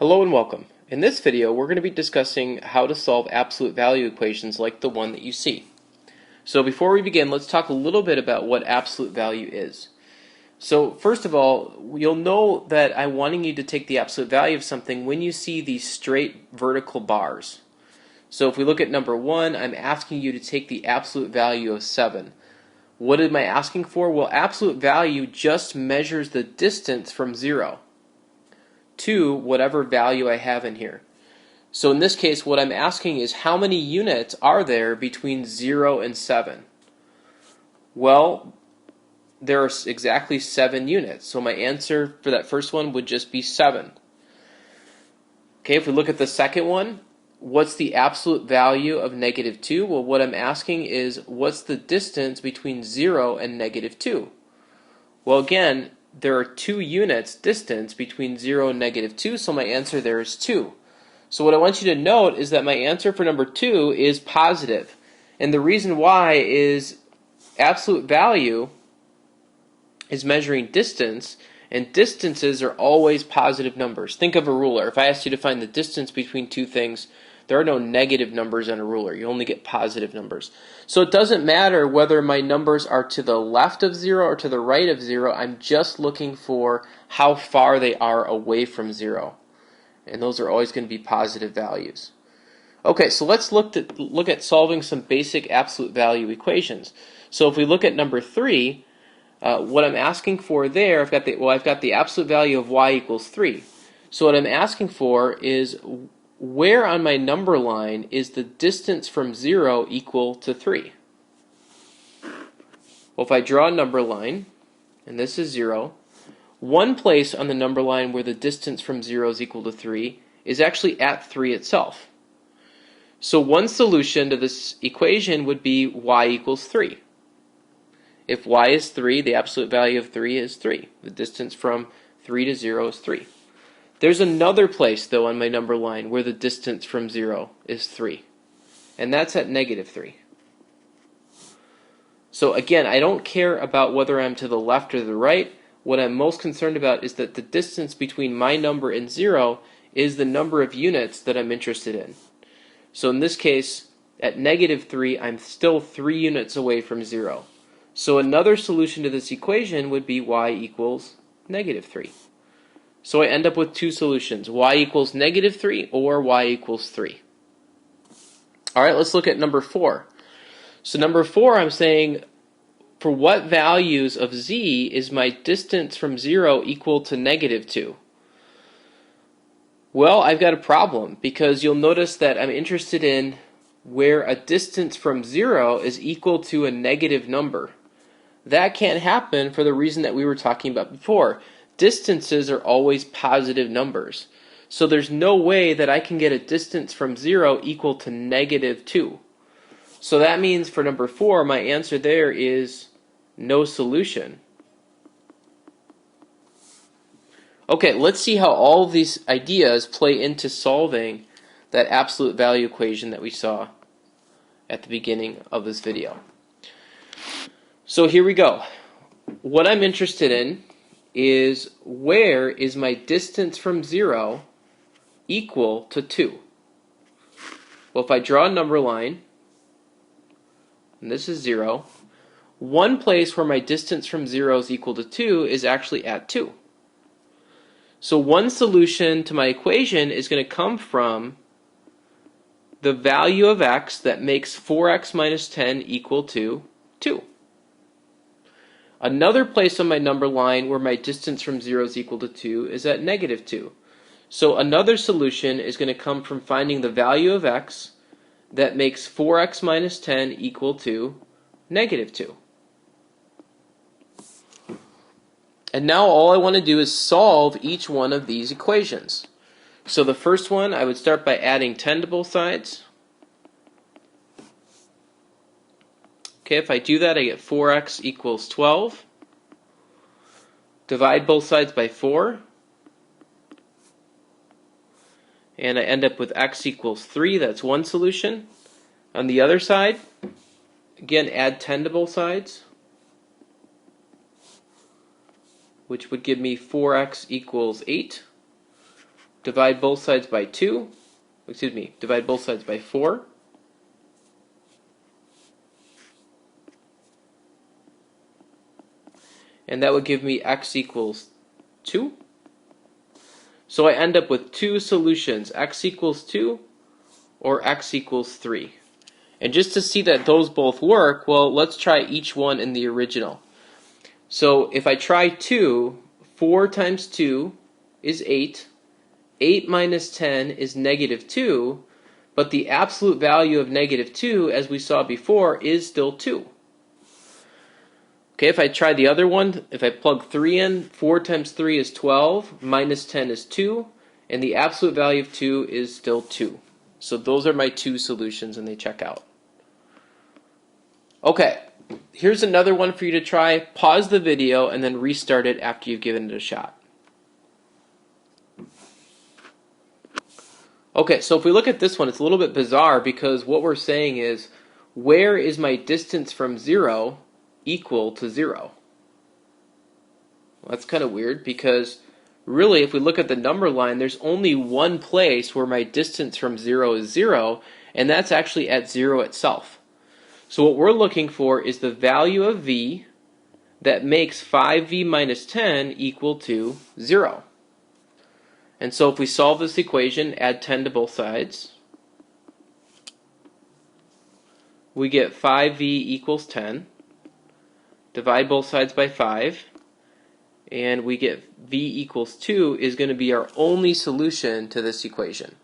Hello and welcome. In this video, we're going to be discussing how to solve absolute value equations like the one that you see. So before we begin, let's talk a little bit about what absolute value is. So first of all, you'll know that I'm wanting you to take the absolute value of something when you see these straight vertical bars. So if we look at number 1, I'm asking you to take the absolute value of 7. What am I asking for? Well, absolute value just measures the distance from 0 to whatever value I have in here. So in this case, what I'm asking is how many units are there between 0 and 7? Well, there are exactly 7 units. So my answer for that first one would just be 7. Okay, if we look at the second one, what's the absolute value of negative 2? Well, what I'm asking is what's the distance between 0 and negative 2? Well, again, there are 2 units distance between 0 and negative 2, so my answer there is 2. So what I want you to note is that my answer for number 2 is positive. And the reason why is absolute value is measuring distance, and distances are always positive numbers. Think of a ruler. If I asked you to find the distance between two things, there are no negative numbers on a ruler. You only get positive numbers. So it doesn't matter whether my numbers are to the left of 0 or to the right of 0. I'm just looking for how far they are away from 0. And those are always going to be positive values. Okay, so let's look at solving some basic absolute value equations. So if we look at number 3, what I'm asking for there, I've got the absolute value of y equals 3. So what I'm asking for is where on my number line is the distance from 0 equal to 3? Well, if I draw a number line, and this is 0, one place on the number line where the distance from 0 is equal to 3 is actually at 3 itself. So one solution to this equation would be y equals 3. If y is 3, the absolute value of 3 is 3. The distance from 3 to 0 is 3. There's another place, though, on my number line where the distance from 0 is 3. And that's at negative 3. So again, I don't care about whether I'm to the left or the right. What I'm most concerned about is that the distance between my number and 0 is the number of units that I'm interested in. So in this case, at negative 3, I'm still 3 units away from 0. So another solution to this equation would be y equals negative 3. So I end up with two solutions, y equals negative 3 or y equals 3. All right, let's look at number 4. So number 4, I'm saying for what values of z is my distance from 0 equal to negative 2? Well, I've got a problem because you'll notice that I'm interested in where a distance from 0 is equal to a negative number. That can't happen for the reason that we were talking about before. Distances are always positive numbers. So there's no way that I can get a distance from 0 equal to negative 2. So that means for number 4, my answer there is no solution. Okay, let's see how all of these ideas play into solving that absolute value equation that we saw at the beginning of this video. So here we go. What I'm interested in is where is my distance from 0 equal to 2? Well, if I draw a number line, and this is 0, one place where my distance from 0 is equal to 2 is actually at 2. So one solution to my equation is going to come from the value of x that makes 4x minus 10 equal to 2. Another place on my number line where my distance from 0 is equal to 2 is at negative 2. So another solution is going to come from finding the value of x that makes 4x minus 10 equal to negative 2. And now all I want to do is solve each one of these equations. So the first one, I would start by adding 10 to both sides. Okay, if I do that, I get 4x equals 12. Divide both sides by 4. And I end up with x equals 3. That's one solution. On the other side, again, add 10 to both sides, which would give me 4x equals 8. divide both sides by 2, divide both sides by 4, and that would give me x equals 2. So I end up with two solutions, x equals 2 or x equals 3. And just to see that those both work, well, let's try each one in the original. So if I try 2, 4 times 2 is 8. 8 minus 10 is negative 2. But the absolute value of negative 2, as we saw before, is still 2. Okay, if I try the other one, if I plug 3 in, 4 times 3 is 12, minus 10 is 2, and the absolute value of 2 is still 2. So those are my two solutions, and they check out. Okay, here's another one for you to try. Pause the video and then restart it after you've given it a shot. Okay, so if we look at this one, it's a little bit bizarre because what we're saying is, where is my distance from 0 equal to 0? Well, that's kind of weird because really if we look at the number line, there's only one place where my distance from 0 is 0, and that's actually at 0 itself. So what we're looking for is the value of v that makes 5v minus 10 equal to 0. And so if we solve this equation, add 10 to both sides, we get 5v equals 10. Divide both sides by 5, and we get v equals 2 is going to be our only solution to this equation.